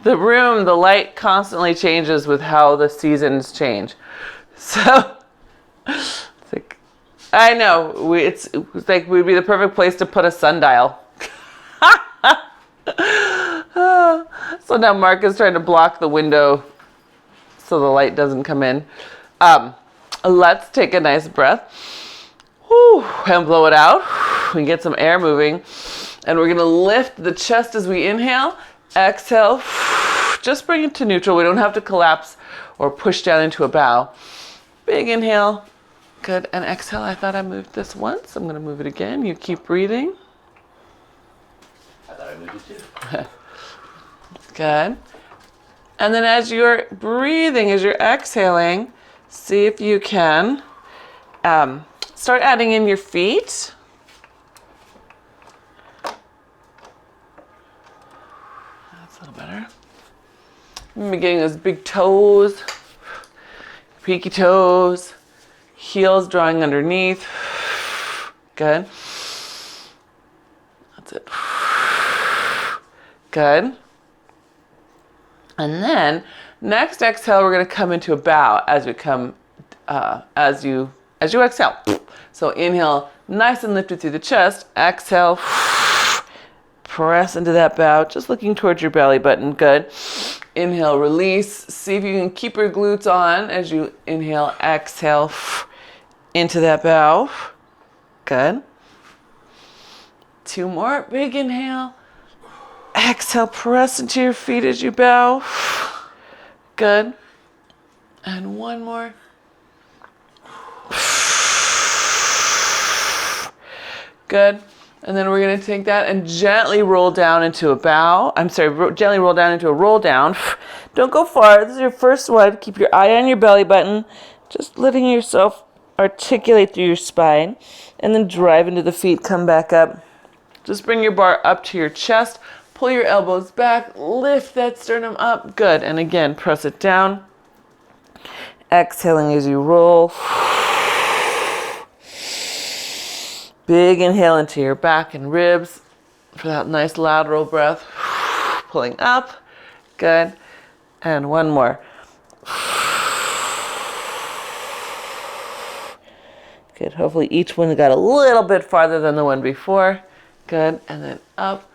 The room, the light constantly changes with how the seasons change. So, it's like, I know, it's like we'd be the perfect place to put a sundial. So now Mark is trying to block the window so the light doesn't come in. Let's take a nice breath. Whew, and blow it out. We can get some air moving. And we're going to lift the chest as we inhale. Exhale. Just bring it to neutral. We don't have to collapse or push down into a bow. Big inhale. Good. And exhale. I thought I moved this once. I'm going to move it again. You keep breathing. I thought I moved it too. Good. And then as you're breathing, as you're exhaling, see if you can start adding in your feet. That's a little better. Maybe getting those big toes, peaky toes, heels drawing underneath. Good. That's it. Good. And then next exhale, we're going to come into a bow as we come, as you exhale. So inhale, nice and lifted through the chest. Exhale, press into that bow, just looking towards your belly button. Good. Inhale, release. See if you can keep your glutes on as you inhale, exhale into that bow. Good. 2 more. Big inhale. Exhale, press into your feet as you bow. Good. And 1 more. Good. And then we're going to take that and gently roll down into a bow. Gently roll down into a roll down. Don't go far. This is your first one. Keep your eye on your belly button. Just letting yourself articulate through your spine. And then drive into the feet. Come back up. Just bring your bar up to your chest. Pull your elbows back. Lift that sternum up. Good. And again, press it down. Exhaling as you roll. Big inhale into your back and ribs for that nice lateral breath. Pulling up. Good. And 1 more. Good. Hopefully each one got a little bit farther than the one before. Good. And then up.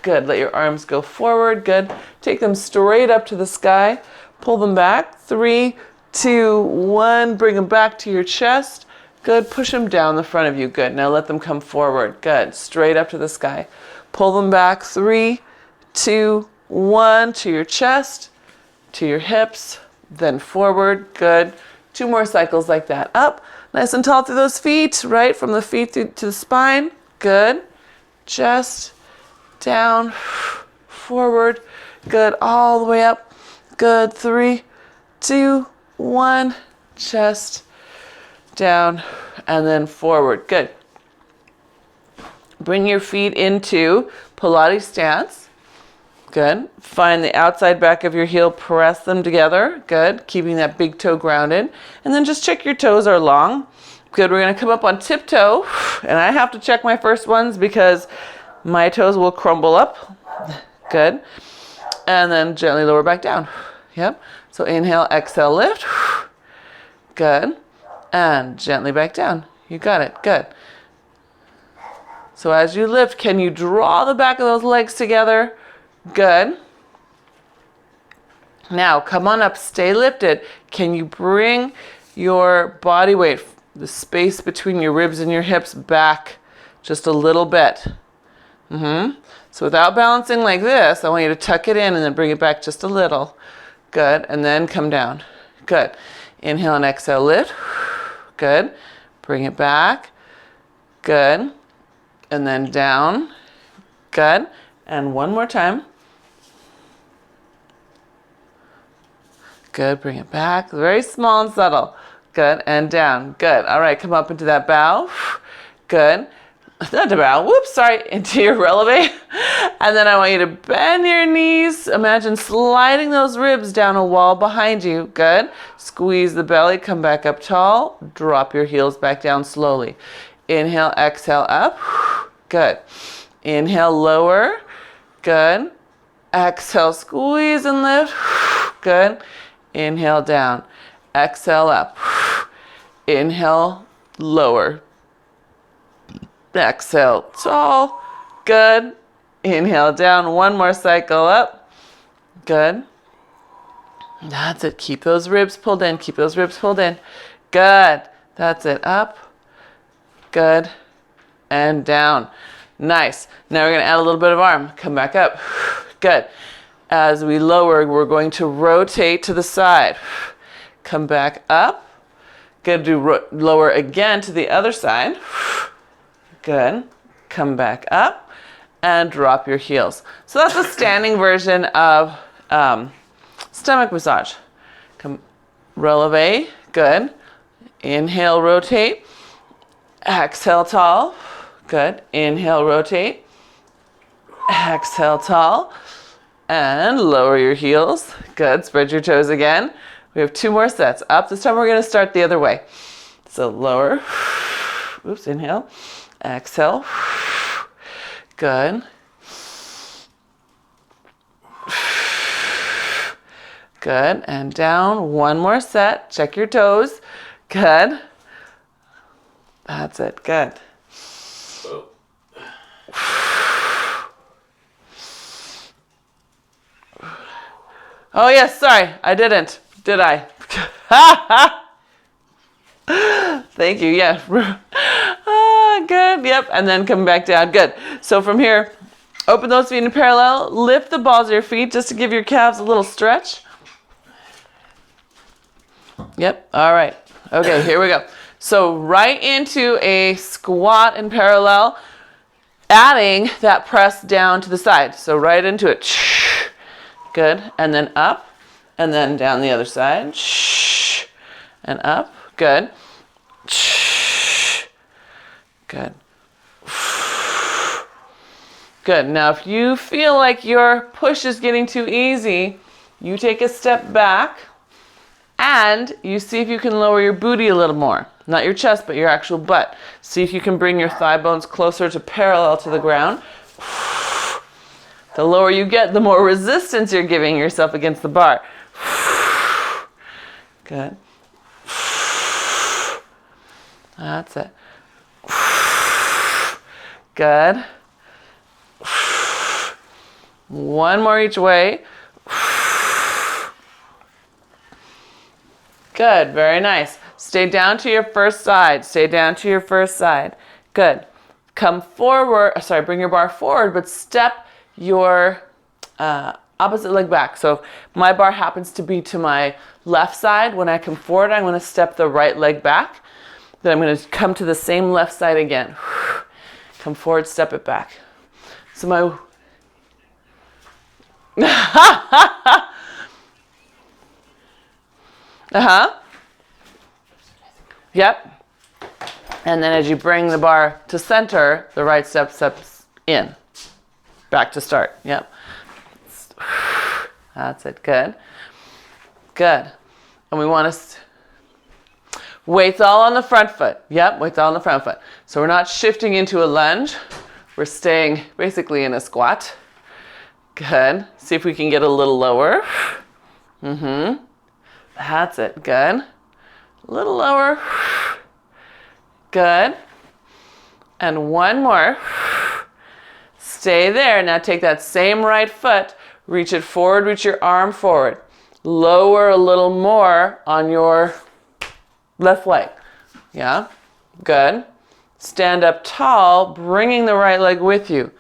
Good. Let your arms go forward. Good. Take them straight up to the sky. Pull them back. 3, 2, 1. Bring them back to your chest. Good. Push them down the front of you. Good. Now let them come forward. Good. Straight up to the sky. Pull them back. 3, 2, 1. To your chest, to your hips, then forward. Good. 2 more cycles like that. Up. Nice and tall through those feet. Right from the feet to the spine. Good. Chest, down, forward. Good. All the way up. Good. 3, 2, 1. Chest, down, and then forward. Good. Bring your feet into Pilates stance. Good. Find the outside back of your heel, press them together. Good. Keeping that big toe grounded. And then just check your toes are long. Good. We're going to come up on tiptoe. And I have to check my first ones because my toes will crumble up. Good. And then gently lower back down. Yep. So inhale, exhale, lift. Good. And gently back down. You got it. Good. So as you lift, can you draw the back of those legs together? Good. Now come on up. Stay lifted. Can you bring your body weight, the space between your ribs and your hips, back just a little bit? So without balancing like this, I want you to tuck it in and then bring it back just a little. Good. And then come down. Good. Inhale and exhale, lift. Good. Bring it back. Good. And then down. Good. And 1 more time. Good. Bring it back. Very small and subtle. Good. And down. Good. All right. Come up into that bow. Good. Not the bow. Whoops. Sorry. Into your releve. And then I want you to bend your knees. Imagine sliding those ribs down a wall behind you. Good. Squeeze the belly. Come back up tall. Drop your heels back down slowly. Inhale. Exhale up. Good. Inhale. Lower. Good. Exhale, squeeze and lift. Good. Inhale down. Exhale up. Inhale, lower. Exhale, tall. Good. Inhale down. One more cycle up. Good. That's it. Keep those ribs pulled in. Keep those ribs pulled in. Good. That's it. Up. Good. And down. Nice. Now we're going to add a little bit of arm. Come back up. Good. As we lower, we're going to rotate to the side. Come back up. Good. Do lower again to the other side. Good. Come back up and drop your heels. So that's a standing version of stomach massage. Come, releve. Good. Inhale, rotate. Exhale, tall. Good. Inhale, rotate. Exhale, tall. And lower your heels. Good. Spread your toes again. We have 2 more sets. Up. This time we're going to start the other way. So lower. Oops, inhale. Exhale. Good. Good. And down. 1 more set. Check your toes. Good. That's it. Good. Oh, yes. Sorry. I didn't. Did I? Thank you. Yeah. Good. Yep. And then come back down. Good. So from here, open those feet in parallel. Lift the balls of your feet just to give your calves a little stretch. Yep. All right. Okay. Here we go. So right into a squat in parallel, adding that press down to the side. So right into it. Good. And then up and then down the other side. And up. Good. Good. Good. Now if you feel like your push is getting too easy, you take a step back and you see if you can lower your booty a little more. Not your chest, but your actual butt. See if you can bring your thigh bones closer to parallel to the ground. The lower you get, the more resistance you're giving yourself against the bar. Good. That's it. Good. 1 more each way. Good. Very nice. Stay down to your first side. Stay down to your first side. Good. Come forward. Sorry, bring your bar forward, but step your opposite leg back. So my bar happens to be to my left side. When I come forward, I'm going to step the right leg back. Then I'm going to come to the same left side again. Come forward, step it back. So my... Yep. And then as you bring the bar to center, the right step steps in. Back to start. Yep. That's it. Good. Good. And we want to... Weights all on the front foot. Yep, weights all on the front foot. So we're not shifting into a lunge. We're staying basically in a squat. Good. See if we can get a little lower. That's it. Good. A little lower. Good. And 1 more. Stay there. Now take that same right foot, reach it forward, reach your arm forward. Lower a little more on your left leg. Yeah. Good. Stand up tall, bringing the right leg with you.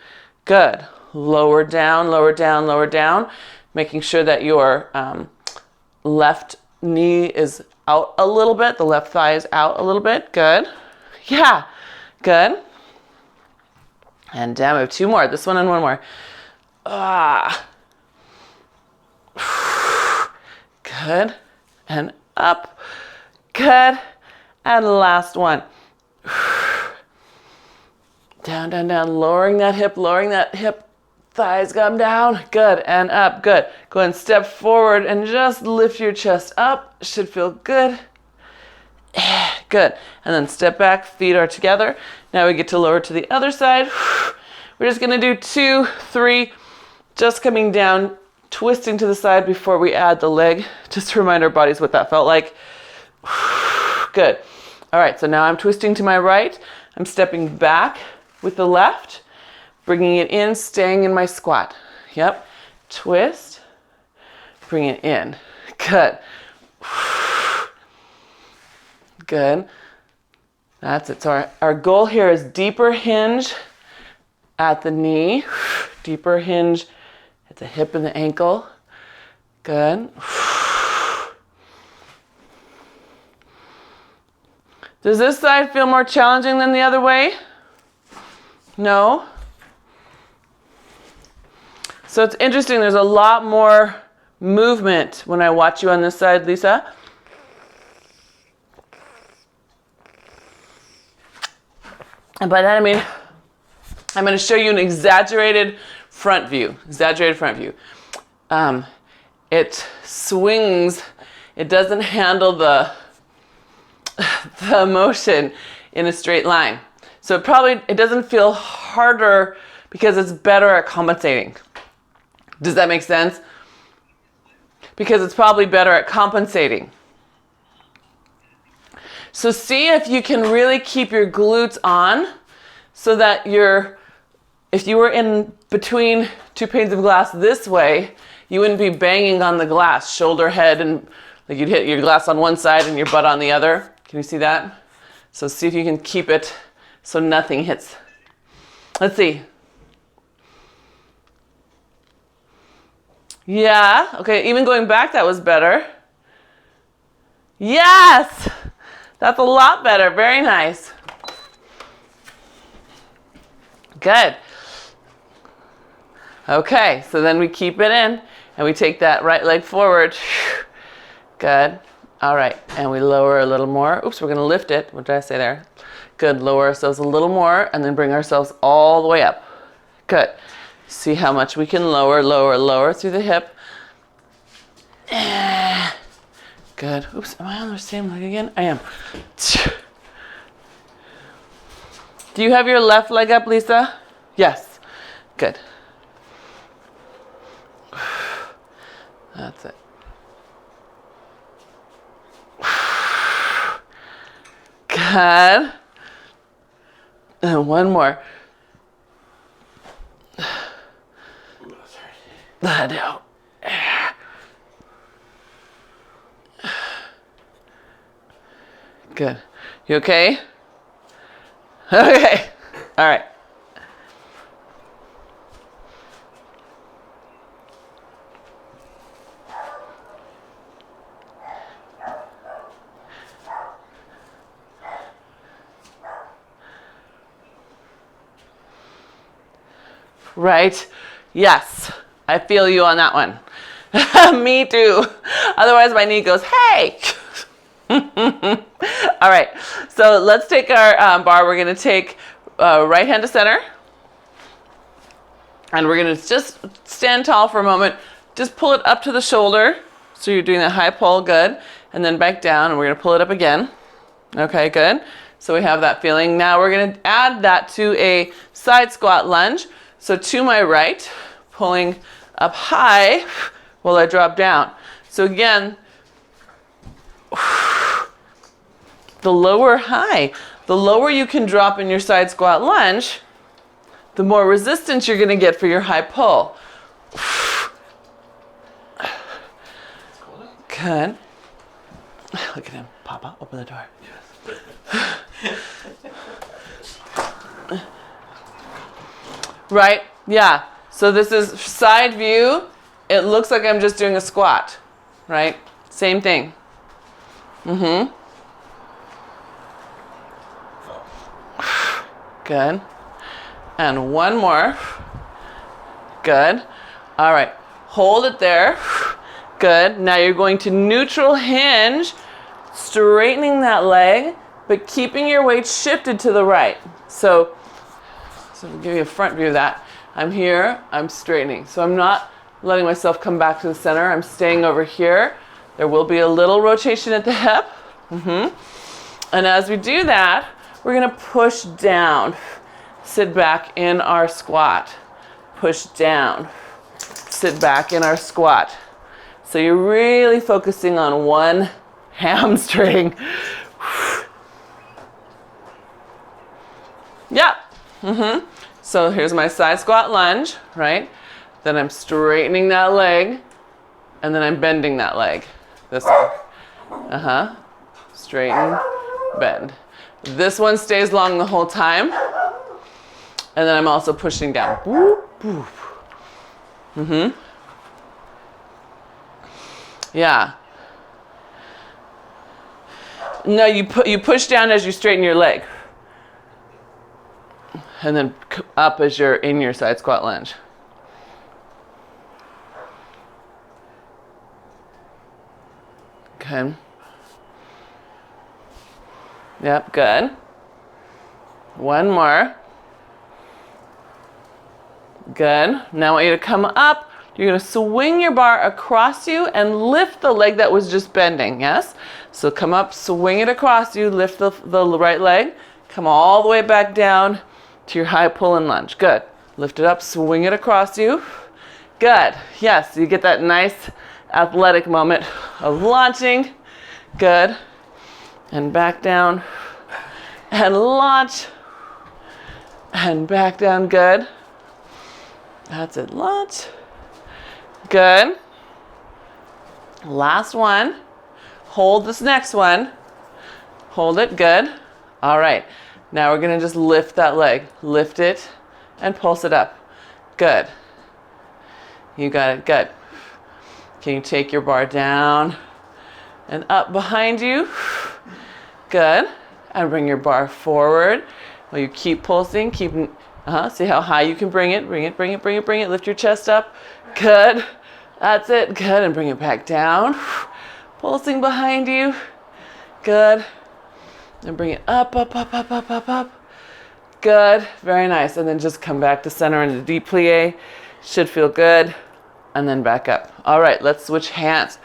Good. Lower down, lower down, lower down. Making sure that your left knee is out a little bit. The left thigh is out a little bit. Good. Yeah. Good. And down. We have 2 more. This one and 1 more. Good. And up. Good. And last one. Down, down, down. Lowering that hip. Thighs come down. Good. And up. Good. Go ahead and step forward and just lift your chest up. Should feel good. Good. And then step back. Feet are together. Now we get to lower to the other side. We're just going to do 2, 3, just coming down, twisting to the side before we add the leg, just to remind our bodies what that felt like. Good. All right, so now I'm twisting to my right. I'm stepping back with the left, bringing it in, staying in my squat. Yep. Twist, bring it in. Good. Good. That's it. So our goal here is deeper hinge at the knee, deeper hinge at the hip and the ankle. Good. Does this side feel more challenging than the other way? No? So it's interesting, there's a lot more movement when I watch you on this side, Lisa. And by that I mean, I'm going to show you an exaggerated front view. It swings, it doesn't handle the motion in a straight line. So it doesn't feel harder because it's better at compensating. Does that make sense? Because it's probably better at compensating. So see if you can really keep your glutes on so that if you were in between two panes of glass this way, you wouldn't be banging on the glass, shoulder, head, and like you'd hit your glass on one side and your butt on the other. Can you see that? So see if you can keep it so nothing hits. Let's see. Yeah, okay, even going back, that was better. Yes! That's a lot better, very nice. Good. Okay, so then we keep it in and we take that right leg forward. Good. All right, and we lower a little more. Oops, we're gonna lift it. What did I say there? Good, lower ourselves a little more and then bring ourselves all the way up. Good. See how much we can lower through the hip. Good. Oops, am I on the same leg again? I am. Do you have your left leg up, Lisa? Yes. Good. That's it. Good. And one more. Let out. Good. You okay? Okay. All right. Right? Yes. I feel you on that one. Me too. Otherwise my knee goes, hey! All right, so let's take our bar. We're going to take right hand to center. And we're going to just stand tall for a moment. Just pull it up to the shoulder. So you're doing that high pull, good. And then back down, and we're going to pull it up again. Okay, good. So we have that feeling. Now we're going to add that to a side squat lunge. So to my right, pulling up high while I drop down. So again, the lower high. The lower you can drop in your side squat lunge, the more resistance you're going to get for your high pull. Good. Look at him. Papa, open the door. Right? Yeah. So this is side view. It looks like I'm just doing a squat. Right? Same thing. Mm-hmm. Good. And one more. Good. All right. Hold it there. Good. Now you're going to neutral hinge, straightening that leg, but keeping your weight shifted to the right. So I'll give you a front view of that. I'm here, I'm straightening. So I'm not letting myself come back to the center. I'm staying over here. There will be a little rotation at the hip. And as we do that, we're going to push down. Sit back in our squat. Push down. sit back in our squat. So you're really focusing on one hamstring. Yeah. So here's my side squat lunge, right? Then I'm straightening that leg, and then I'm bending that leg. This one. Straighten, bend. This one stays long the whole time. And then I'm also pushing down. Whoop, whoop. Yeah. No, you push down as you straighten your leg. And then up as you're in your side squat lunge. Okay. Yep, good. One more. Good. Now I want you to come up. You're going to swing your bar across you and lift the leg that was just bending, yes? So come up, swing it across you, lift the right leg, come all the way back down to your high pull and lunge. Good. Lift it up, swing it across you. Good. Yes, you get that nice athletic moment of launching. Good. And back down. And launch. And back down. Good. That's it. Launch. Good. Last one. Hold this next one. Hold it. Good. All right. Now we're going to just lift that leg. Lift it and pulse it up. Good. You got it. Good. Can you take your bar down and up behind you? Good. And bring your bar forward. Well, you keep pulsing. Keep. See how high you can bring it. Bring it, bring it, bring it, bring it. Lift your chest up. Good. That's it. Good. And bring it back down. Pulsing behind you. Good. And bring it up, up, up, up, up, up, up. Good. Very nice. And then just come back to center into deep plie. Should feel good. And then back up. All right. Let's switch hands.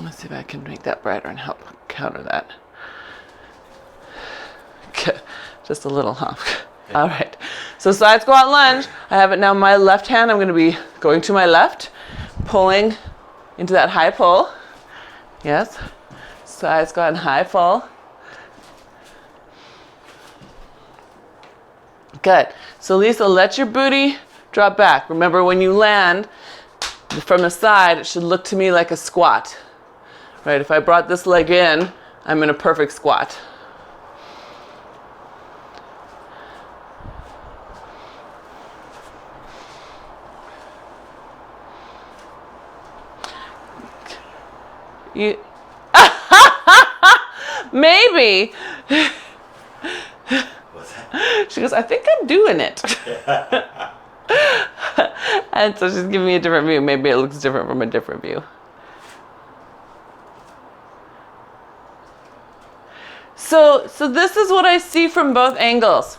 Let's see if I can make that brighter and help counter that. Good. Just a little hump. All right. So side squat lunge. I have it now in my left hand. I'm going to be going to my left, pulling into that high pull. Yes. Side squat and high pull. Good. So Lisa, let your booty drop back. Remember, when you land from the side, it should look to me like a squat. Right? If I brought this leg in, I'm in a perfect squat. You maybe. What's that? She goes, I think I'm doing it. And so she's giving me a different view. Maybe it looks different from a different view. So this is what I see from both angles.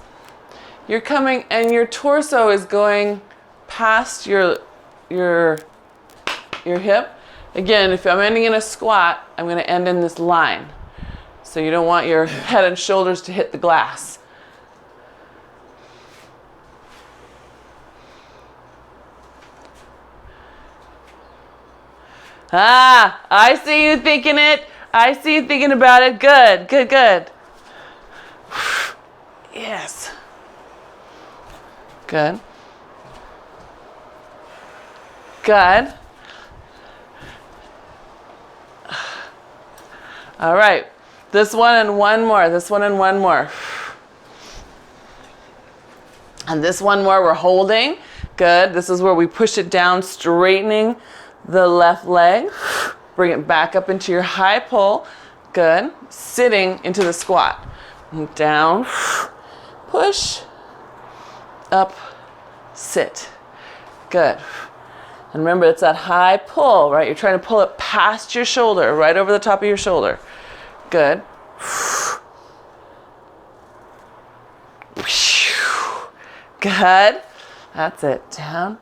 You're coming and your torso is going past your hip. Again, if I'm ending in a squat, I'm going to end in this line. So you don't want your head and shoulders to hit the glass. Ah, I see you thinking it. I see you thinking about it. Good, good, good. Yes. Good. Good. All right. This one and one more. This one and one more. And this one more we're holding. Good. This is where we push it down, straightening the left leg. Bring it back up into your high pull. Good. Sitting into the squat. Down. Push. Up. Sit. Good. And remember, it's that high pull, right? You're trying to pull it past your shoulder, right over the top of your shoulder. Good. Good. That's it. Down.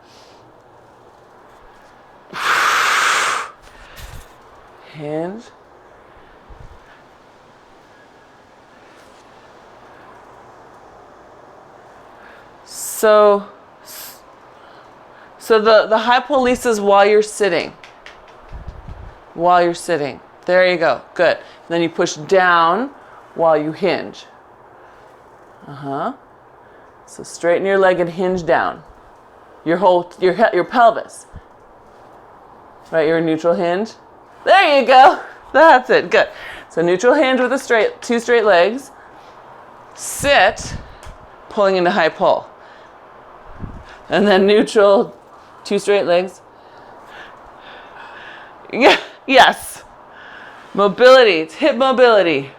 Hinge. So the high pull releases while you're sitting. While you're sitting. There you go. Good. And then you push down while you hinge. So straighten your leg and hinge down. Your pelvis. Right, you're a neutral hinge. There you go. That's it. Good. So neutral hinge with two straight legs. Sit, pulling into high pull. And then neutral, two straight legs. Yeah. Yes. Mobility. It's hip mobility.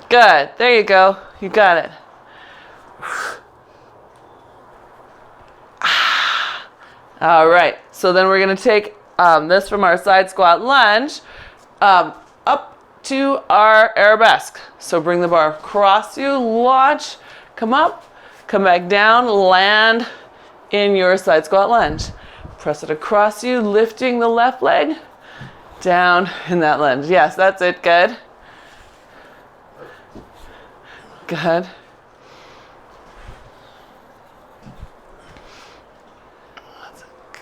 Good. There you go. You got it. All right. So then we're going to take this from our side squat lunge up to our arabesque. So bring the bar across you, launch, come up, come back down, land in your side squat lunge. Press it across you, lifting the left leg down in that lunge. Yes, that's it. Good. Good.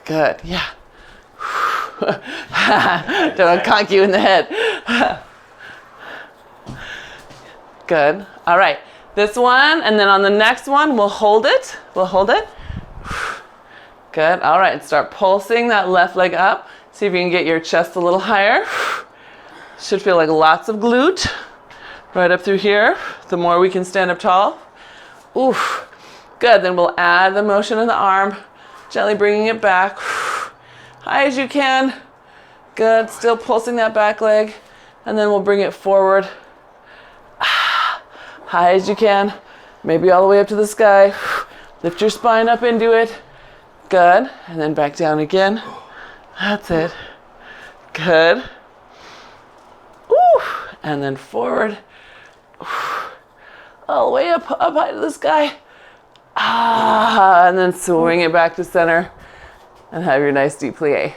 Good. Yeah. Don't conk you in the head. Good. All right. This one, and then on the next one, we'll hold it. We'll hold it. Good. All right. And start pulsing that left leg up. See if you can get your chest a little higher. Should feel like lots of glute. Right up through here. The more we can stand up tall. Oof. Good. Then we'll add the motion of the arm. Gently bringing it back. High as you can. Good. Still pulsing that back leg. And then we'll bring it forward. High as you can. Maybe all the way up to the sky. Lift your spine up into it. Good. And then back down again. That's it. Good. Ooh. And then forward. All the way up high to the sky. And then swing it back to center. And have your nice deep plie.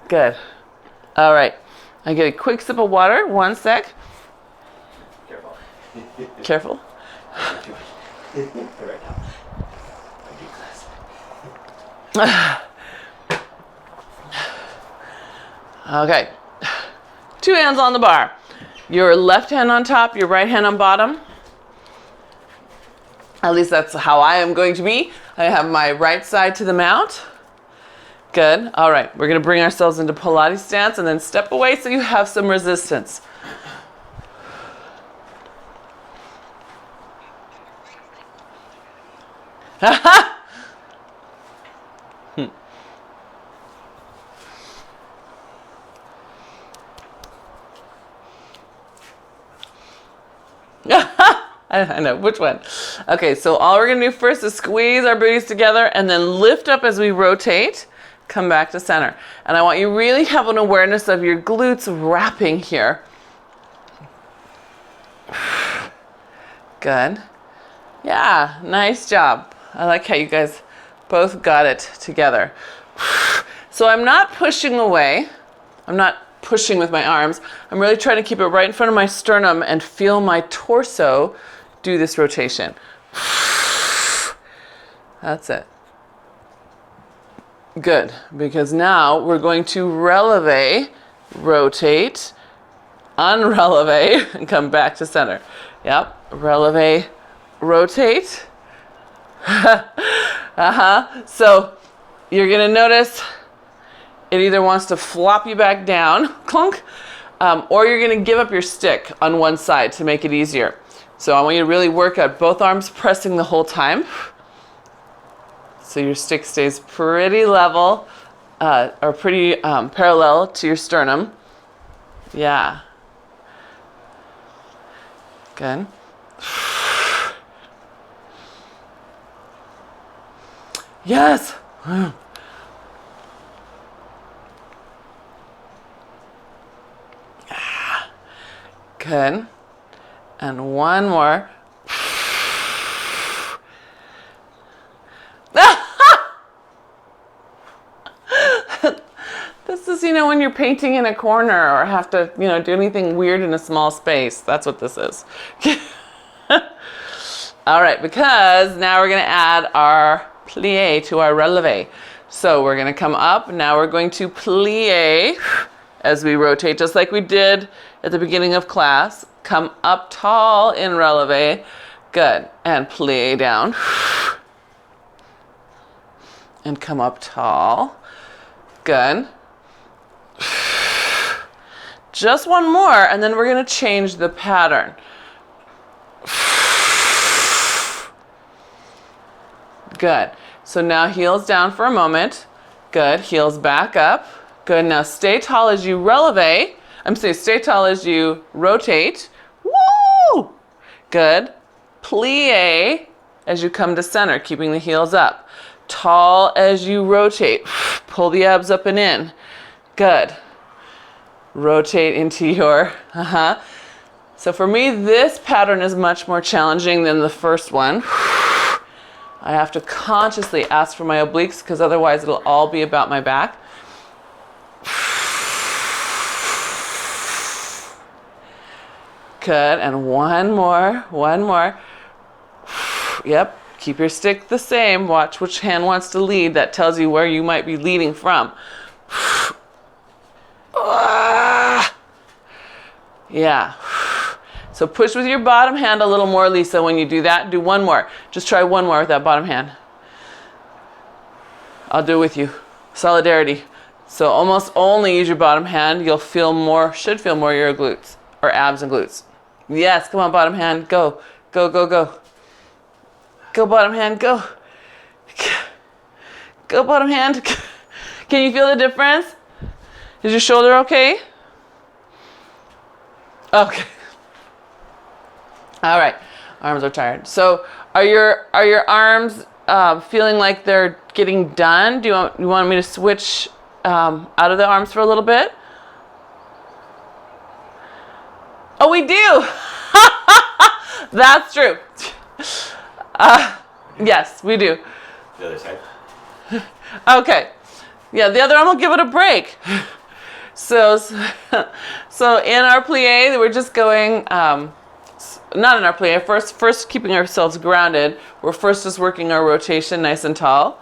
Good. All right. I get a quick sip of water. 1 sec. Careful. Careful. Right now. Okay. 2 hands on the bar. Your left hand on top, your right hand on bottom. At least that's how I am going to be. I have my right side to the mat. Good. All right. We're going to bring ourselves into Pilates stance and then step away so you have some resistance. I know, which one? Okay, so all we're gonna do first is squeeze our booties together and then lift up as we rotate, come back to center. And I want you to really have an awareness of your glutes wrapping here. Good. Yeah, nice job. I like how you guys both got it together. So I'm not pushing away. I'm not pushing with my arms. I'm really trying to keep it right in front of my sternum and feel my torso do this rotation. That's it. Good, because now we're going to releve, rotate, unreleve, and come back to center. Yep, releve, rotate. So you're gonna notice it either wants to flop you back down, clunk, or you're gonna give up your stick on one side to make it easier. So I want you to really work at both arms pressing the whole time. So your stick stays pretty level, or pretty parallel to your sternum. Yeah. Good. Yes. Good. And one more. This is, when you're painting in a corner or have to, do anything weird in a small space. That's what this is. All right, because now we're going to add our plie to our releve. So we're going to come up. Now we're going to plie as we rotate, just like we did at the beginning of class. Come up tall in releve. Good. And plie down. And come up tall. Good. Just one more, and then we're going to change the pattern. Good. So now heels down for a moment. Good. Heels back up. Good. Now stay tall as you releve. Stay tall as you rotate. Woo! Good. Plie as you come to center, keeping the heels up. Tall as you rotate. Pull the abs up and in. Good. Rotate into your, So for me, this pattern is much more challenging than the first one. I have to consciously ask for my obliques because otherwise it'll all be about my back. Good, and one more. Yep, keep your stick the same. Watch which hand wants to lead. That tells you where you might be leading from. Yeah. So push with your bottom hand a little more, Lisa, when you do that. Do one more. Just try one more with that bottom hand. I'll do it with you. Solidarity. So almost only use your bottom hand. You'll feel more, should feel more your glutes or abs and glutes. Yes, come on, bottom hand. Go, go, go, go. Go, bottom hand, go. Go, bottom hand. Can you feel the difference? Is your shoulder okay? Okay. All right. Arms are tired. So are your arms feeling like they're getting done? Do you want me to switch out of the arms for a little bit? Oh, we do. That's true. Yes, we do. The other side. Okay. Yeah, the other arm will give it a break. So in our plie, we're just going, not in our plie, first keeping ourselves grounded. We're first just working our rotation nice and tall.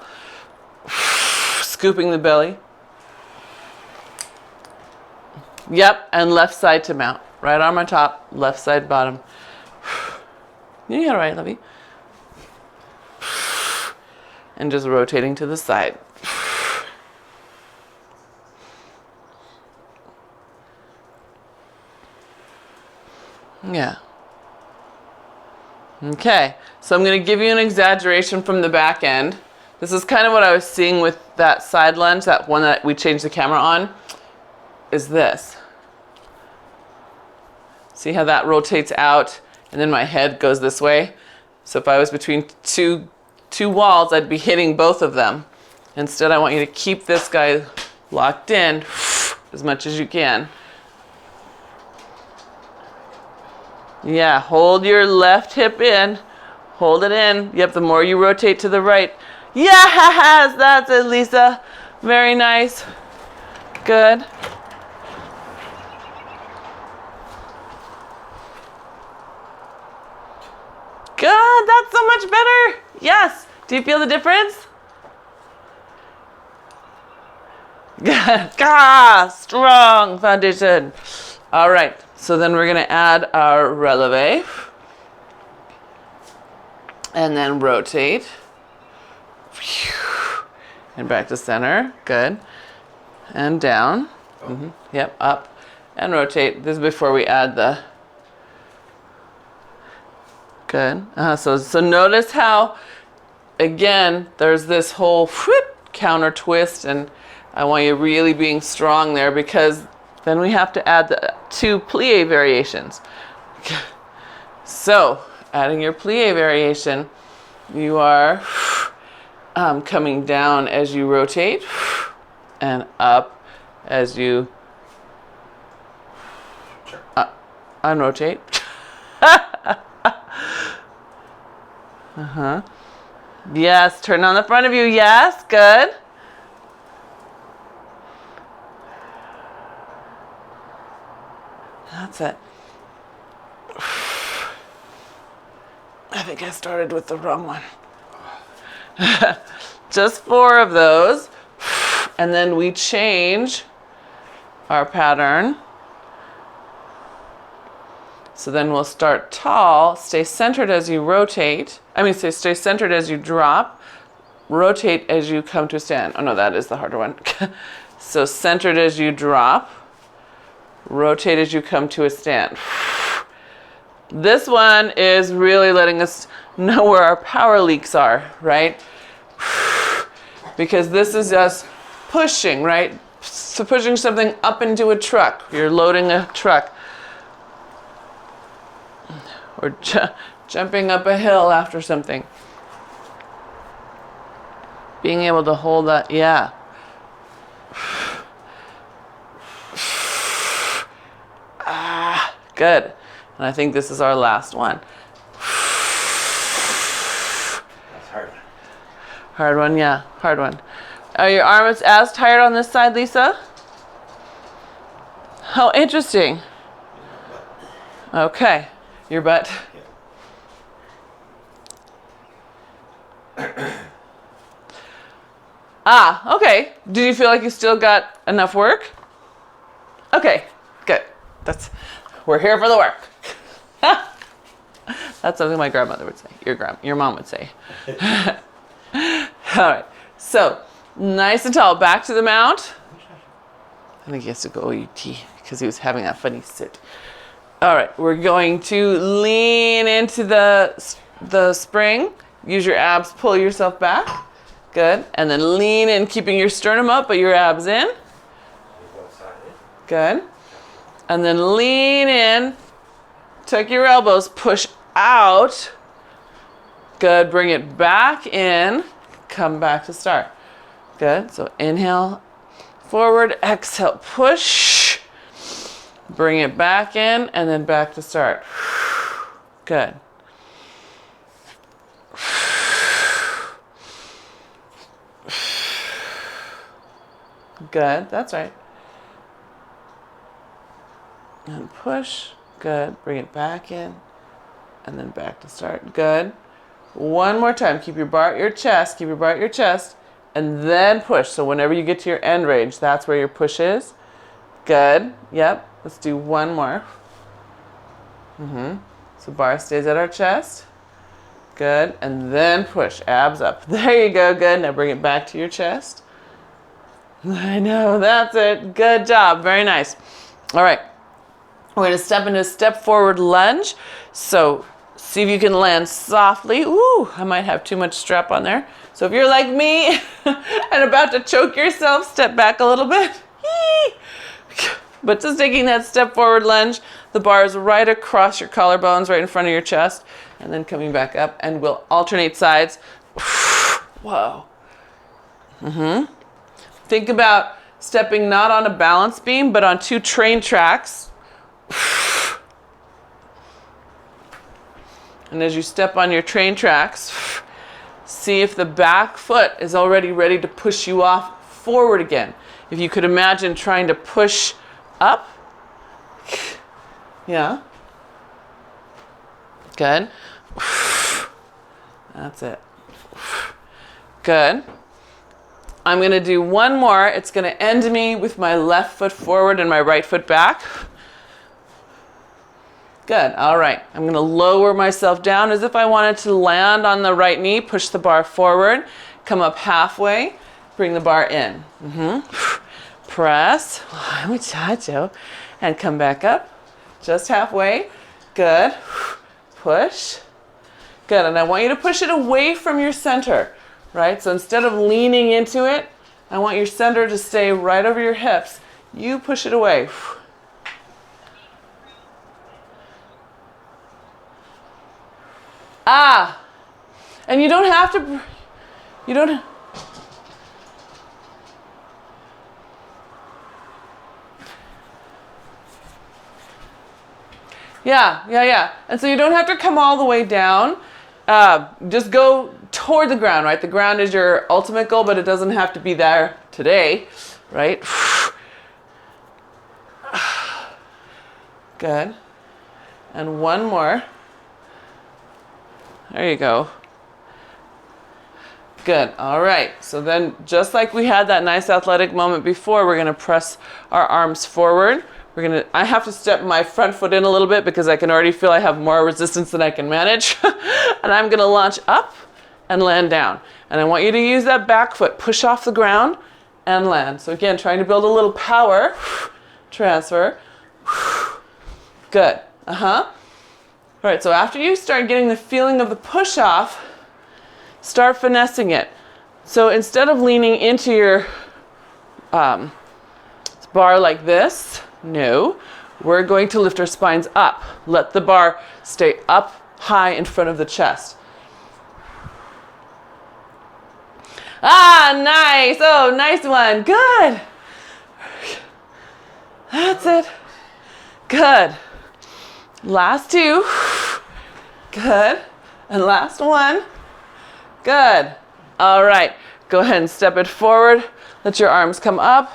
Scooping the belly. Yep, and left side to mount. Right arm on top, left side bottom. You got it right, lovey. And just rotating to the side. Yeah. Okay, so I'm going to give you an exaggeration from the back end. This is kind of what I was seeing with that side lunge, that one that we changed the camera on, is this. See how that rotates out and then my head goes this way? So if I was between two walls, I'd be hitting both of them. Instead, I want you to keep this guy locked in as much as you can. Yeah, hold your left hip in. Hold it in. Yep, the more you rotate to the right. Yes, that's it, Lisa. Very nice. Good. Good, that's so much better. Yes. Do you feel the difference? Good. Strong foundation. All right. So then we're going to add our releve. And then rotate. And back to center. Good. And down. Yep, up. And rotate. This is before we add the... Good. So notice how, again, there's this whole counter twist, and I want you really being strong there because then we have to add the 2 plie variations. So, adding your plie variation, you are coming down as you rotate and up as you unrotate. Yes, turn on the front of you. Yes, good. That's it. I think I started with the wrong one. Just 4 of those. And then we change our pattern. So then we'll start tall, stay centered as you rotate. Stay centered as you drop. Rotate as you come to a stand. Oh no, that is the harder one. So centered as you drop. Rotate as you come to a stand. This one is really letting us know where our power leaks are, right? Because this is us pushing, right? So pushing something up into a truck. You're loading a truck. Or jumping up a hill after something. Being able to hold that, yeah. Good. And I think this is our last one. That's hard. Hard one, yeah. Hard one. Are your arms as tired on this side, Lisa? How interesting. Okay. Your butt. Okay. Did you feel like you still got enough work? Okay, good. We're here for the work. That's something my grandmother would say. Your mom would say. All right. So, nice and tall. Back to the mount. I think he has to go OUT because he was having that funny sit. All right, we're going to lean into the spring. Use your abs, pull yourself back. Good. And then lean in, keeping your sternum up, but your abs in. Good. And then lean in. Tuck your elbows, push out. Good. Bring it back in. Come back to start. Good. So inhale, forward, exhale, push. Bring it back in and then back to start. Good. Good. That's right. And push. Good. Bring it back in and then back to start. Good. One more time. Keep your bar at your chest. Keep your bar at your chest and then push. So whenever you get to your end range, that's where your push is. Good. Yep. Let's do one more. So bar stays at our chest. Good. And then push. Abs up. There you go. Good. Now bring it back to your chest. I know. That's it. Good job. Very nice. All right. We're going to step into a step forward lunge. So see if you can land softly. Ooh, I might have too much strap on there. So if you're like me and about to choke yourself, step back a little bit. But just taking that step forward lunge, the bar is right across your collarbones, right in front of your chest, and then coming back up, and we'll alternate sides. Whoa. Think about stepping not on a balance beam, but on 2 train tracks. And as you step on your train tracks, see if the back foot is already ready to push you off forward again. If you could imagine trying to push up. Yeah. Good. That's it. Good. I'm going to do one more. It's going to end me with my left foot forward and my right foot back. Good. All right. I'm going to lower myself down as if I wanted to land on the right knee. Push the bar forward. Come up halfway. Bring the bar in. Press. Muchacho. And come back up. Just halfway. Good. Push. Good. And I want you to push it away from your center. Right? So instead of leaning into it, I want your center to stay right over your hips. You push it away. And you don't have to, Yeah. And so you don't have to come all the way down. Just go toward the ground, right? The ground is your ultimate goal, but it doesn't have to be there today, right? Good. And one more. There you go. Good. All right. So then just like we had that nice athletic moment before, we're going to press our arms forward. I have to step my front foot in a little bit because I can already feel I have more resistance than I can manage. And I'm going to launch up and land down. And I want you to use that back foot, push off the ground and land. So again, trying to build a little power, transfer. Good. All right, so after you start getting the feeling of the push off, start finessing it. So instead of leaning into your bar like this, no, we're going to lift our spines up. Let the bar stay up high in front of the chest. Ah, nice. Oh, nice one. Good. That's it. Good. Last two. Good. And last one. Good. All right. Go ahead and step it forward. Let your arms come up.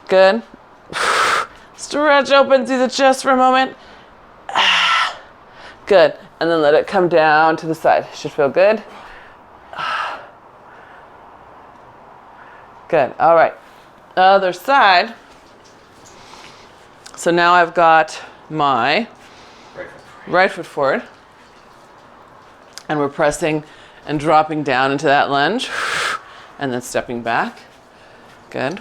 Good. Stretch open through the chest for a moment. Good. And then let it come down to the side. Should feel good. Good. All right. Other side. So now I've got my right foot forward. And we're pressing and dropping down into that lunge. And then stepping back. Good.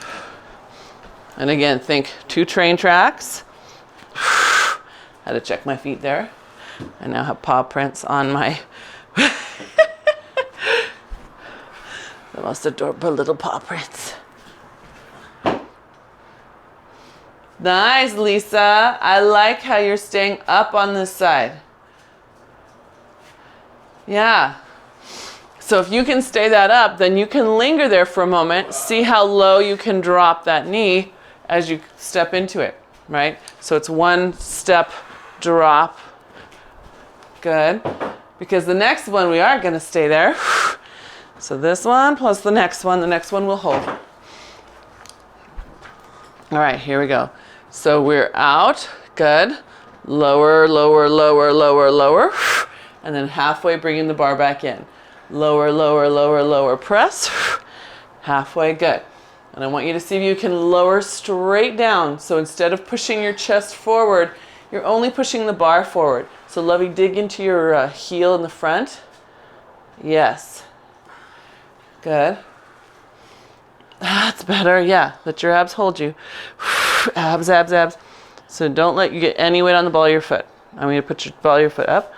And again, think 2 train tracks. Had to check my feet there. I now have paw prints on my the most adorable little paw prints. Nice, Lisa. I like how you're staying up on this side. Yeah. So if you can stay that up, then you can linger there for a moment. See how low you can drop that knee as you step into it, right? So it's 1 step drop. Good. Because the next one we are going to stay there. So this one plus the next one will hold. All right, here we go. So we're out. Good. Lower, lower, lower, lower, lower. And then halfway bringing the bar back in. Lower, lower, lower, lower, press. Halfway, good. And I want you to see if you can lower straight down. So instead of pushing your chest forward, you're only pushing the bar forward. So Lovey, dig into your heel in the front. Yes. Good. That's better. Yeah. Let your abs hold you. Abs, abs, abs. So don't let you get any weight on the ball of your foot. I'm going to put your ball of your foot up.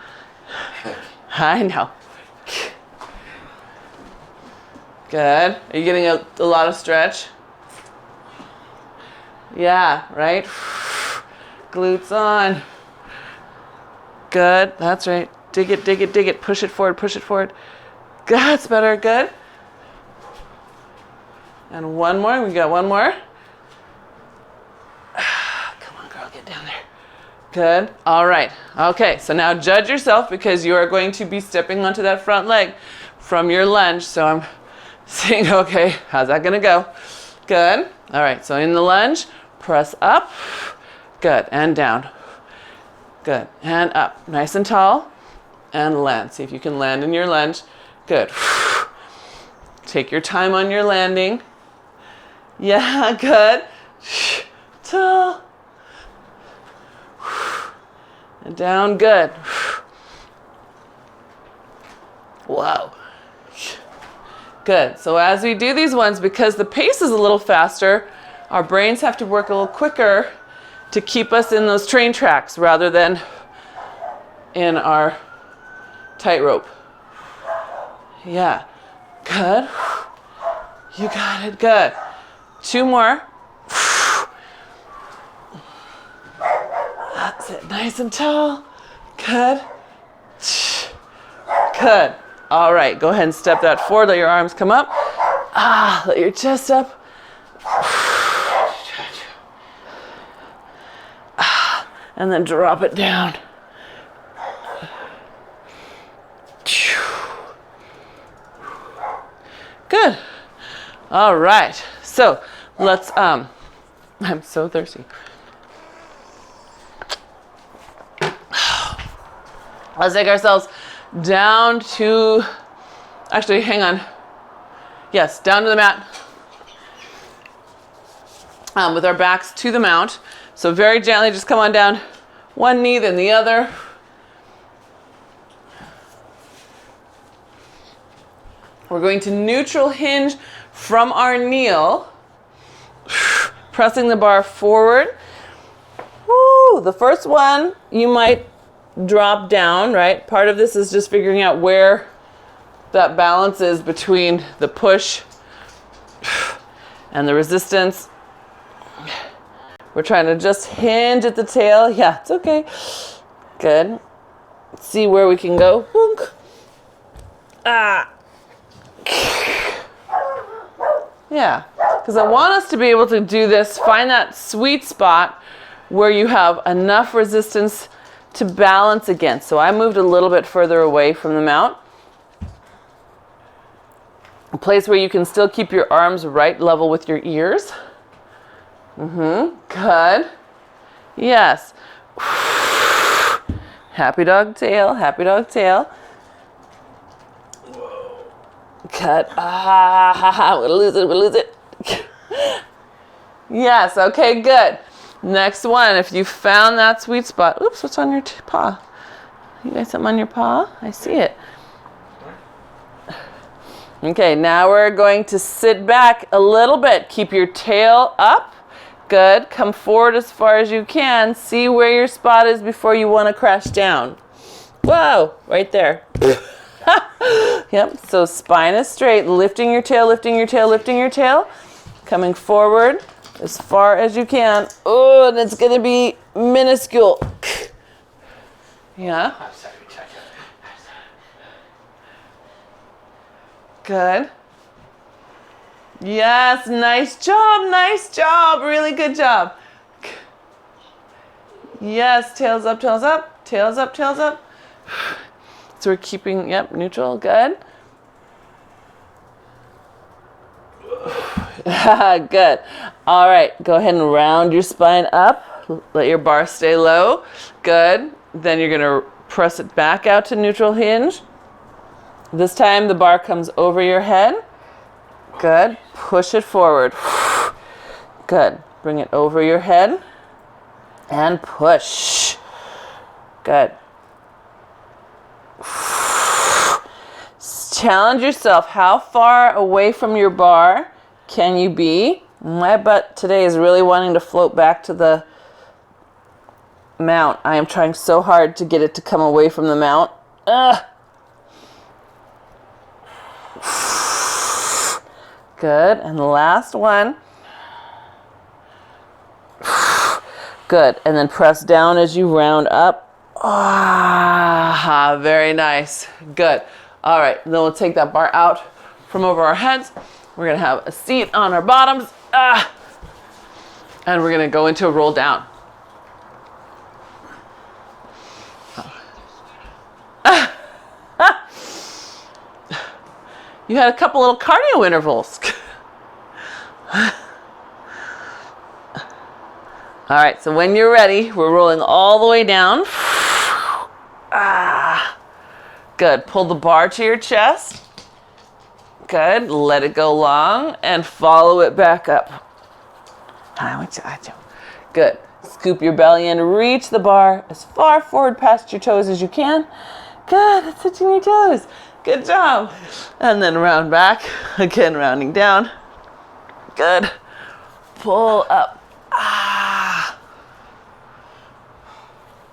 I know. Good. Are you getting a lot of stretch? Yeah, right? Glutes on. Good. That's right. Dig it, dig it, dig it. Push it forward, push it forward. Good. That's better. Good. And one more. We got one more. Come on, girl. Get down there. Good. All right. Okay. So now judge yourself because you are going to be stepping onto that front leg from your lunge. So I'm saying, okay, how's that going to go? Good. All right. So in the lunge, press up. Good. And down. Good. And up. Nice and tall. And land. See if you can land in your lunge. Good. Take your time on your landing. Yeah, good. Tall. And down, good. Wow. Good. So as we do these ones, because the pace is a little faster, our brains have to work a little quicker to keep us in those train tracks rather than in our tightrope. Yeah. Good. You got it. Good. 2 more. That's it. Nice and tall. Good. Good. All right. Go ahead and step that forward. Let your arms come up. Let your chest up. And then drop it down. Good. All right. So let's, I'm so thirsty. Let's take ourselves down to, actually, hang on. Yes, down to the mat. With our backs to the mount. So very gently, just come on down. One knee, then the other. We're going to neutral hinge from our kneel, pressing the bar forward. Woo, the first one, you might drop down, right? Part of this is just figuring out where that balance is between the push and the resistance. We're trying to just hinge at the tail. Yeah, it's okay. Good. See where we can go. Ah. Yeah, because I want us to be able to do this, find that sweet spot where you have enough resistance to balance against. So I moved a little bit further away from the mount. A place where you can still keep your arms right level with your ears. Good. Yes. Happy dog tail, happy dog tail. Cut. We'll lose it. Yes, okay, good. Next one, if you found that sweet spot. Oops, what's on your paw? You got something on your paw? I see it. Okay, now we're going to sit back a little bit. Keep your tail up. Good. Come forward as far as you can. See where your spot is before you want to crash down. Whoa, right there. Yep, so spine is straight, lifting your tail, lifting your tail, lifting your tail. Coming forward as far as you can. Oh, and it's going to be minuscule. Yeah. Good. Yes, nice job, really good job. Yes, tails up, tails up, tails up, tails up. So we're keeping, yep, neutral, good. Good. All right, go ahead and round your spine up. Let your bar stay low. Good. Then you're gonna press it back out to neutral hinge. This time the bar comes over your head. Good. Push it forward. Good. Bring it over your head and push. Good. Challenge yourself. How far away from your bar can you be? My butt today is really wanting to float back to the mount. I am trying so hard to get it to come away from the mount. Ugh. Good. And the last one. Good. And then press down as you round up. Ah, very nice. Good. All right. Then we'll take that bar out from over our heads. We're going to have a seat on our bottoms. And we're going to go into a roll down. You had a couple little cardio intervals. All right, so when you're ready, we're rolling all the way down. Good. Pull the bar to your chest. Good. Let it go long and follow it back up. Good. Scoop your belly in. Reach the bar as far forward past your toes as you can. Good. It's touching your toes. Good job. And then round back. Again, rounding down. Good. Pull up.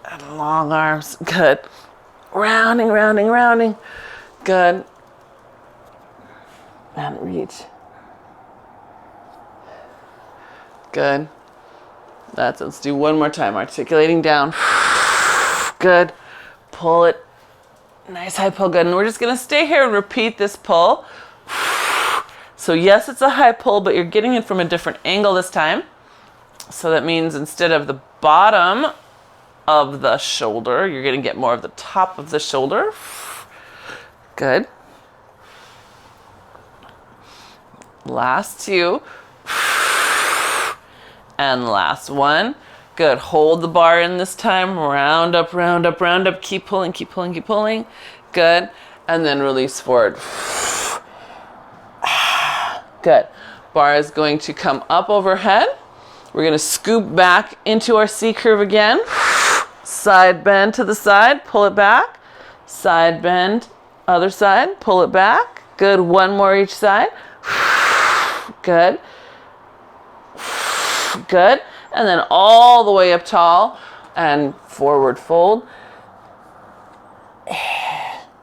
And long arms. Good. Rounding, rounding, rounding. Good. And reach. Good. Let's do one more time. Articulating down. Good. Pull it. Nice high pull. Good. And we're just going to stay here and repeat this pull. So yes, it's a high pull, but you're getting it from a different angle this time. So that means instead of the bottom of the shoulder, you're going to get more of the top of the shoulder. Good. Last two. And last one. Good. Hold the bar in this time. Round up, round up, round up. Keep pulling, keep pulling, keep pulling. Good. And then release forward. Good. Bar is going to come up overhead. We're going to scoop back into our C curve again. Side bend to the side, pull it back. Side bend, other side, pull it back. Good. One more each side. Good. Good. And then all the way up tall and forward fold.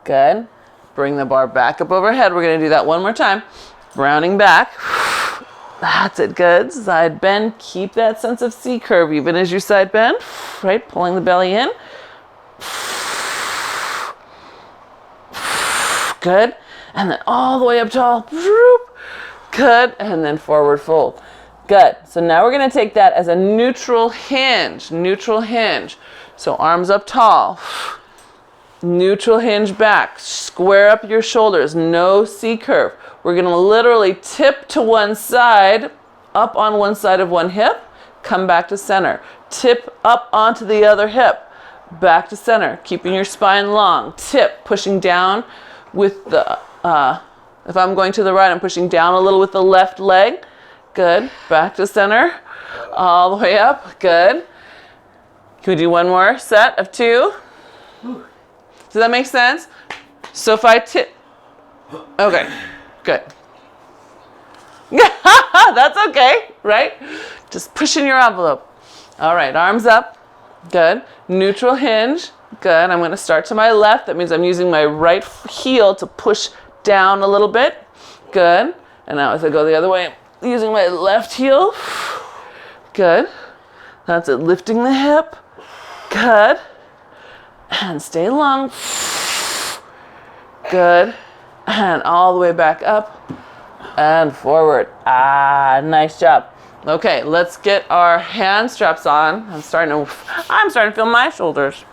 Good. Bring the bar back up overhead. We're going to do that one more time. Rounding back. That's it. Good. Side bend. Keep that sense of C curve even as you side bend. Right? Pulling the belly in. Good. And then all the way up tall. Good. And then forward fold. Good. So now we're going to take that as a neutral hinge. Neutral hinge. So arms up tall. Neutral hinge back. Square up your shoulders. No C curve. We're going to literally tip to one side, up on one side of one hip, come back to center. Tip up onto the other hip, back to center, keeping your spine long. Tip, pushing down with the, if I'm going to the right, I'm pushing down a little with the left leg. Good. Back to center, all the way up. Good. Can we do one more set of 2? Does that make sense? So if I tip, okay. Good. That's okay, right? Just pushing your envelope. All right, arms up. Good. Neutral hinge. Good. I'm going to start to my left. That means I'm using my right heel to push down a little bit. Good. And now as I go the other way, I'm using my left heel. Good. That's it. Lifting the hip. Good. And stay long. Good. And all the way back up and forward. Nice job. Okay, let's get our hand straps on. I'm starting to feel my shoulders.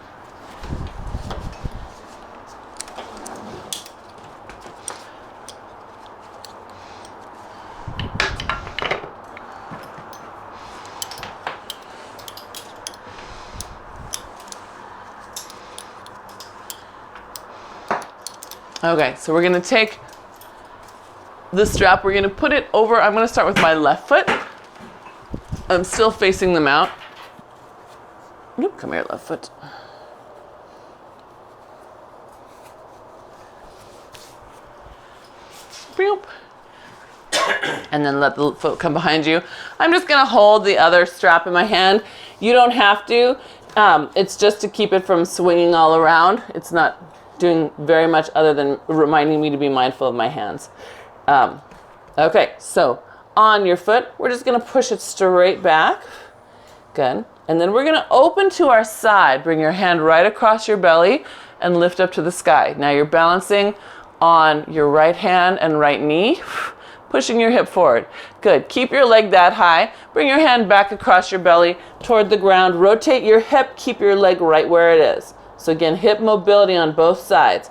Okay, so we're going to take the strap, we're going to put it over, I'm going to start with my left foot. I'm still facing them out. Oop, come here, left foot. Boop. And then let the foot come behind you. I'm just going to hold the other strap in my hand. You don't have to. It's just to keep it from swinging all around. It's not doing very much other than reminding me to be mindful of my hands. Okay, so on your foot, we're just going to push it straight back. Good. And then we're going to open to our side. Bring your hand right across your belly and lift up to the sky. Now you're balancing on your right hand and right knee, pushing your hip forward. Good. Keep your leg that high. Bring your hand back across your belly toward the ground. Rotate your hip. Keep your leg right where it is. So again, hip mobility on both sides.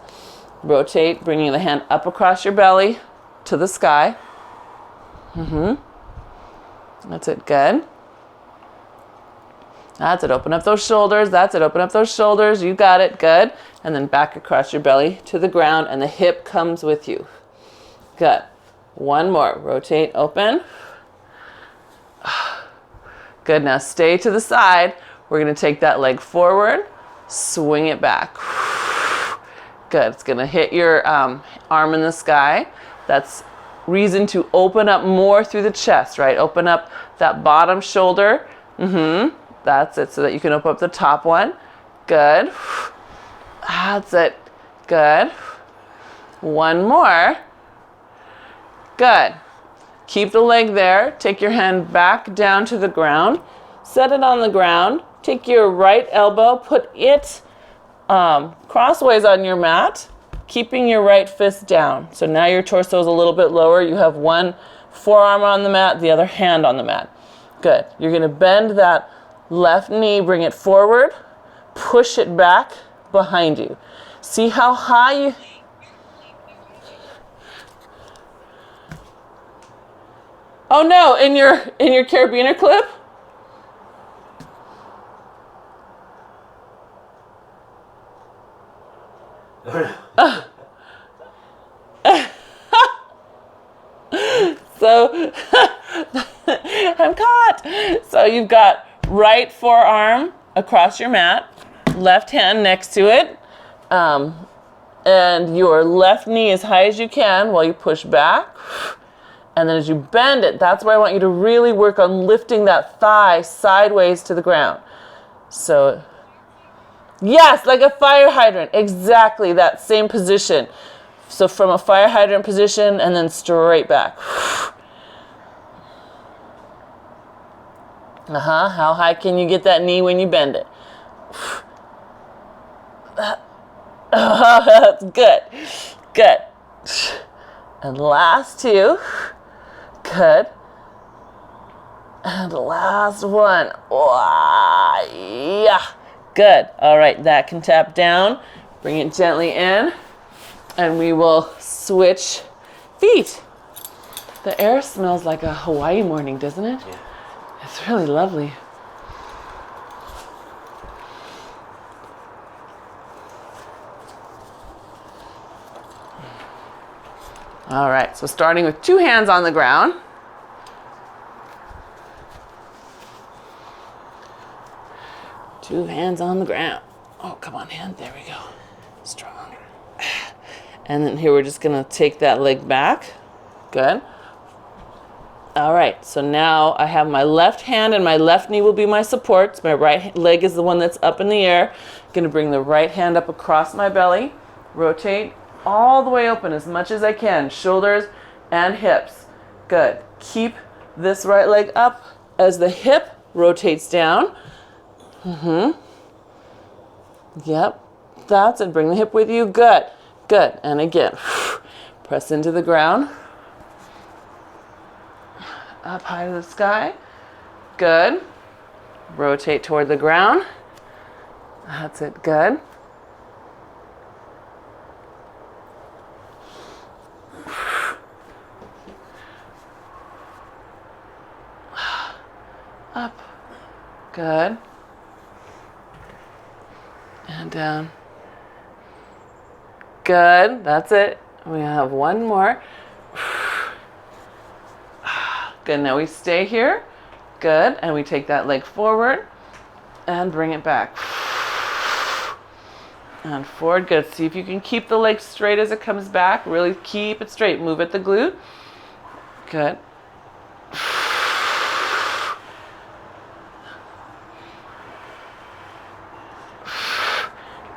Rotate, bringing the hand up across your belly to the sky. That's it. Good. That's it. Open up those shoulders. That's it. Open up those shoulders. You got it. Good. And then back across your belly to the ground, and the hip comes with you. Good. One more. Rotate, open. Good. Now stay to the side. We're going to take that leg forward. Swing it back. Good. It's going to hit your arm in the sky. That's reason to open up more through the chest, right? Open up that bottom shoulder. That's it, so that you can open up the top one. Good. That's it. Good. One more. Good. Keep the leg there. Take your hand back down to the ground. Set it on the ground. Take your right elbow, put it crossways on your mat, keeping your right fist down. So now your torso is a little bit lower. You have one forearm on the mat, the other hand on the mat. Good. You're going to bend that left knee, bring it forward, push it back behind you. See how high you... Oh no, in your carabiner clip? So I'm caught. So you've got right forearm across your mat, left hand next to it, and your left knee as high as you can while you push back. And then as you bend it, that's where I want you to really work on lifting that thigh sideways to the ground. So, yes, like a fire hydrant. Exactly that same position. So from a fire hydrant position and then straight back. How high can you get that knee when you bend it? That's good. Good. And last two. Good. And last one. Yeah. Good. All right, that can tap down. Bring it gently in. And we will switch feet. The air smells like a Hawaii morning, doesn't it? Yeah. It's really lovely. All right, so starting with 2 hands on the ground. Two hands on the ground. Oh, come on, hand. There we go. Strong. And then here we're just going to take that leg back. Good. All right, so now I have my left hand and my left knee will be my supports. My right leg is the one that's up in the air. Going to bring the right hand up across my belly. Rotate all the way open as much as I can. Shoulders and hips. Good. Keep this right leg up as the hip rotates down. Yep. That's it. Bring the hip with you. Good. Good. And again, press into the ground. Up high to the sky. Good. Rotate toward the ground. That's it. Good. Up. Good. And down. Good. That's it. We have one more. Good. Now we stay here. Good. And we take that leg forward and bring it back. And forward. Good. See if you can keep the leg straight as it comes back. Really keep it straight. Move at the glute. Good.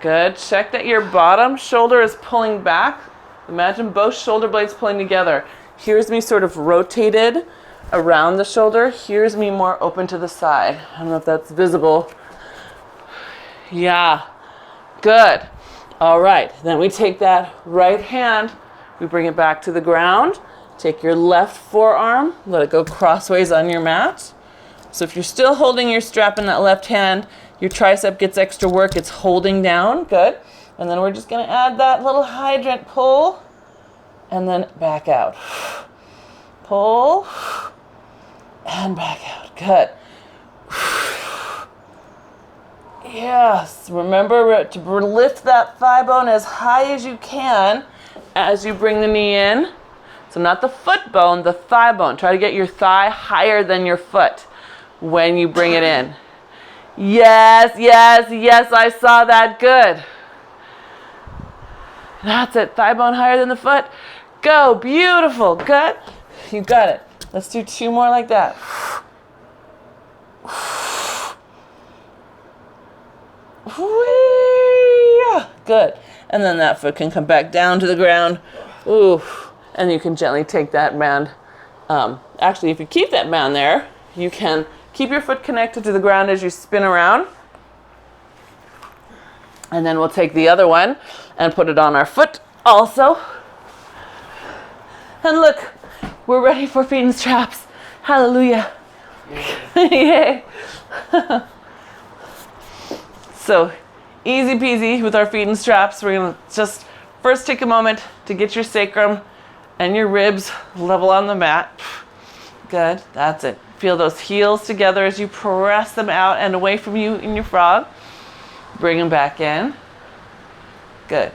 Good. Check that your bottom shoulder is pulling back. Imagine both shoulder blades pulling together. Here's me sort of rotated around the shoulder. Here's me more open to the side. I don't know if that's visible. Yeah. Good. All right. Then we take that right hand. We bring it back to the ground. Take your left forearm. Let it go crossways on your mat. So if you're still holding your strap in that left hand, your tricep gets extra work. It's holding down. Good. And then we're just going to add that little hydrant pull and then back out. Pull and back out. Good. Yes. Remember to lift that thigh bone as high as you can as you bring the knee in. So not the foot bone, the thigh bone. Try to get your thigh higher than your foot when you bring it in. Yes, yes, yes, I saw that. Good. That's it. Thigh bone higher than the foot. Go. Beautiful. Good. You got it. Let's do 2 more like that. Good. And then that foot can come back down to the ground. Ooh. And you can gently take that band. Actually, if you keep that band there, you can keep your foot connected to the ground as you spin around. And then we'll take the other one and put it on our foot also. And look, we're ready for feet and straps. Hallelujah. Yay. So easy peasy with our feet and straps. We're going to just first take a moment to get your sacrum and your ribs level on the mat. Good. That's it. Feel those heels together as you press them out and away from you in your frog. Bring them back in. Good.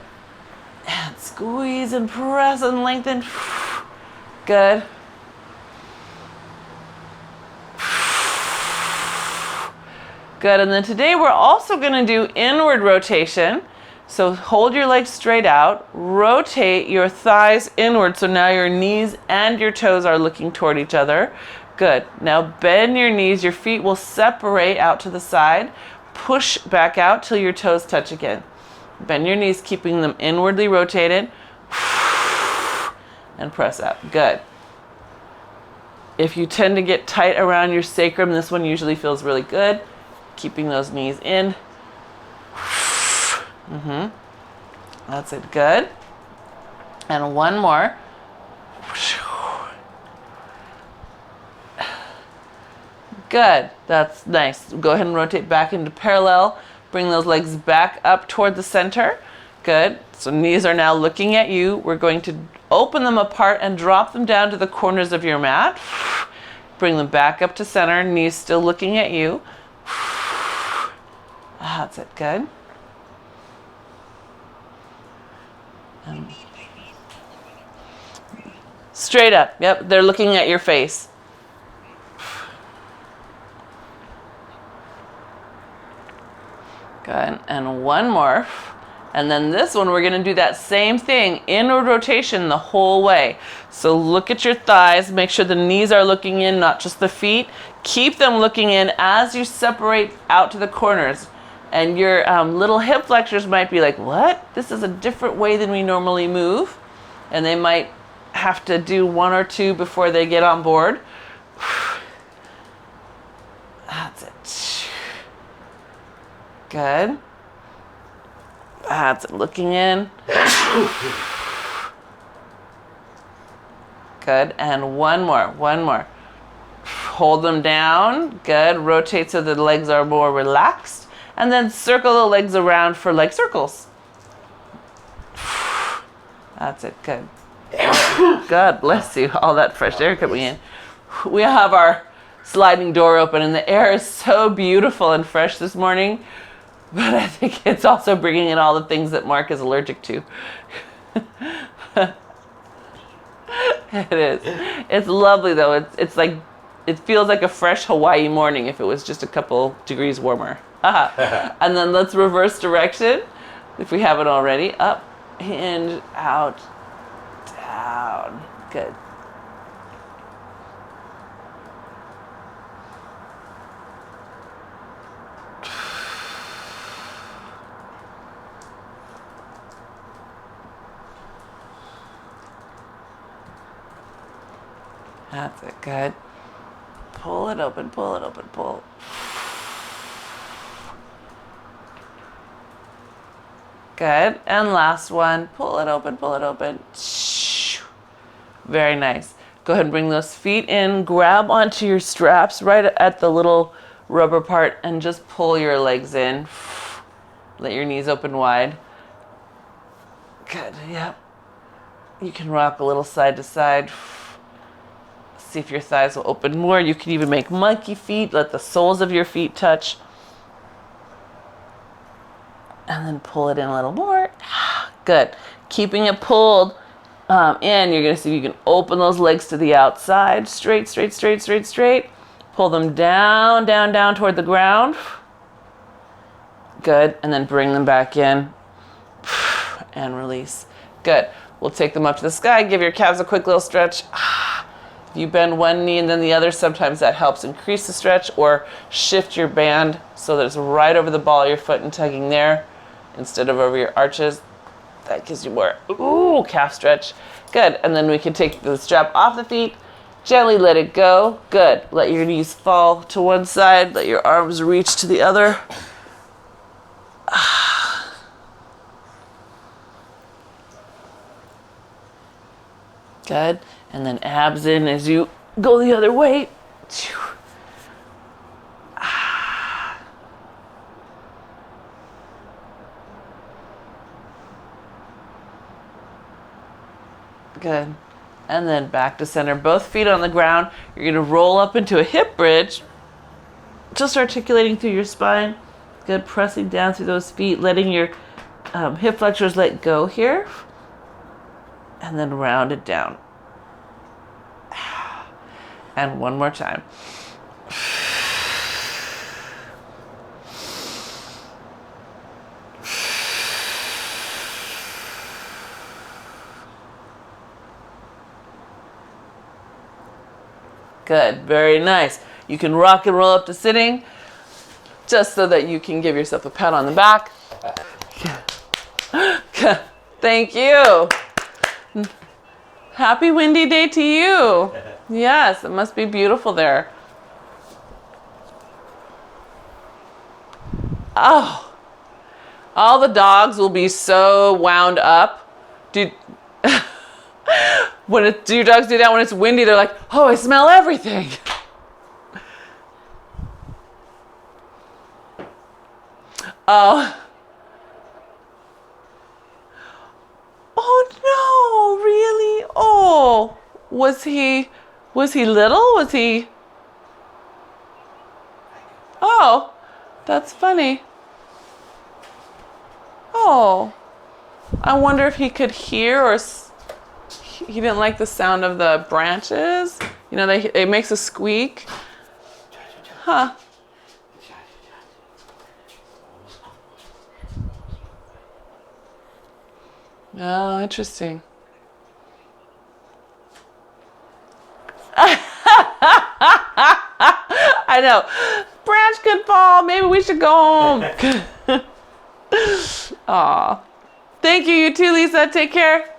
And squeeze and press and lengthen. Good. Good, and then today we're also gonna do inward rotation. So hold your legs straight out, rotate your thighs inward, so now your knees and your toes are looking toward each other. Good, now bend your knees, your feet will separate out to the side, push back out till your toes touch again. Bend your knees, keeping them inwardly rotated, and press up, good. If you tend to get tight around your sacrum, this one usually feels really good. Keeping those knees in. That's it, good. And one more. Good, that's nice. Go ahead and rotate back into parallel. Bring those legs back up toward the center. Good, so knees are now looking at you. We're going to open them apart and drop them down to the corners of your mat. Bring them back up to center, knees still looking at you. That's it, good. Straight up, yep, they're looking at your face. Good, and one more. And then this one, we're gonna do that same thing, inward rotation the whole way. So look at your thighs, make sure the knees are looking in, not just the feet. Keep them looking in as you separate out to the corners. And your little hip flexors might be like, what? This is a different way than we normally move. And they might have to do one or two before they get on board. That's it. Good. That's it, looking in. Good, and one more. Hold them down, good. Rotate so the legs are more relaxed. And then circle the legs around for leg circles. That's it, good. God bless you, all that fresh air coming in. We have our sliding door open and the air is so beautiful and fresh this morning, but I think it's also bringing in all the things that Mark is allergic to. It is. It's lovely though. It's like, it feels like a fresh Hawaii morning if it was just a couple degrees warmer. And then let's reverse direction if we haven't already. Up, hinge, out, down. Good. That's it, good. Pull it open, pull it open, pull. Good, and last one, pull it open, pull it open. Very nice. Go ahead and bring those feet in, grab onto your straps right at the little rubber part and just pull your legs in. Let your knees open wide. Good, yep. You can rock a little side to side. See if your thighs will open more. You can even make monkey feet. Let the soles of your feet touch. And then pull it in a little more. Good. Keeping it pulled in, you're going to see you can open those legs to the outside. Straight, straight, straight, straight, straight. Pull them down, down, down toward the ground. Good. And then bring them back in. And release. Good. We'll take them up to the sky. Give your calves a quick little stretch. If you bend one knee and then the other, sometimes that helps increase the stretch, or shift your band so that it's right over the ball of your foot and tugging there instead of over your arches. That gives you more, ooh, calf stretch. Good, and then we can take the strap off the feet, gently let it go. Good, let your knees fall to one side, let your arms reach to the other. Good. And then abs in as you go the other way. Good. And then back to center. Both feet on the ground. You're going to roll up into a hip bridge. Just articulating through your spine. Good. Pressing down through those feet. Letting your hip flexors let go here. And then round it down. And one more time. Good, very nice. You can rock and roll up to sitting just so that you can give yourself a pat on the back. Thank you. Happy windy day to you. Yes, it must be beautiful there. Oh, all the dogs will be so wound up. Do your dogs do that when it's windy? They're like, oh, I smell everything. Oh. Oh no, really? Oh, was he little? Was he? Oh, that's funny. Oh, I wonder if he could hear or he didn't like the sound of the branches. You know, it makes a squeak. Huh. Oh, interesting. I know. Branch could fall. Maybe we should go home. Aw. Thank you, you too, Lisa. Take care.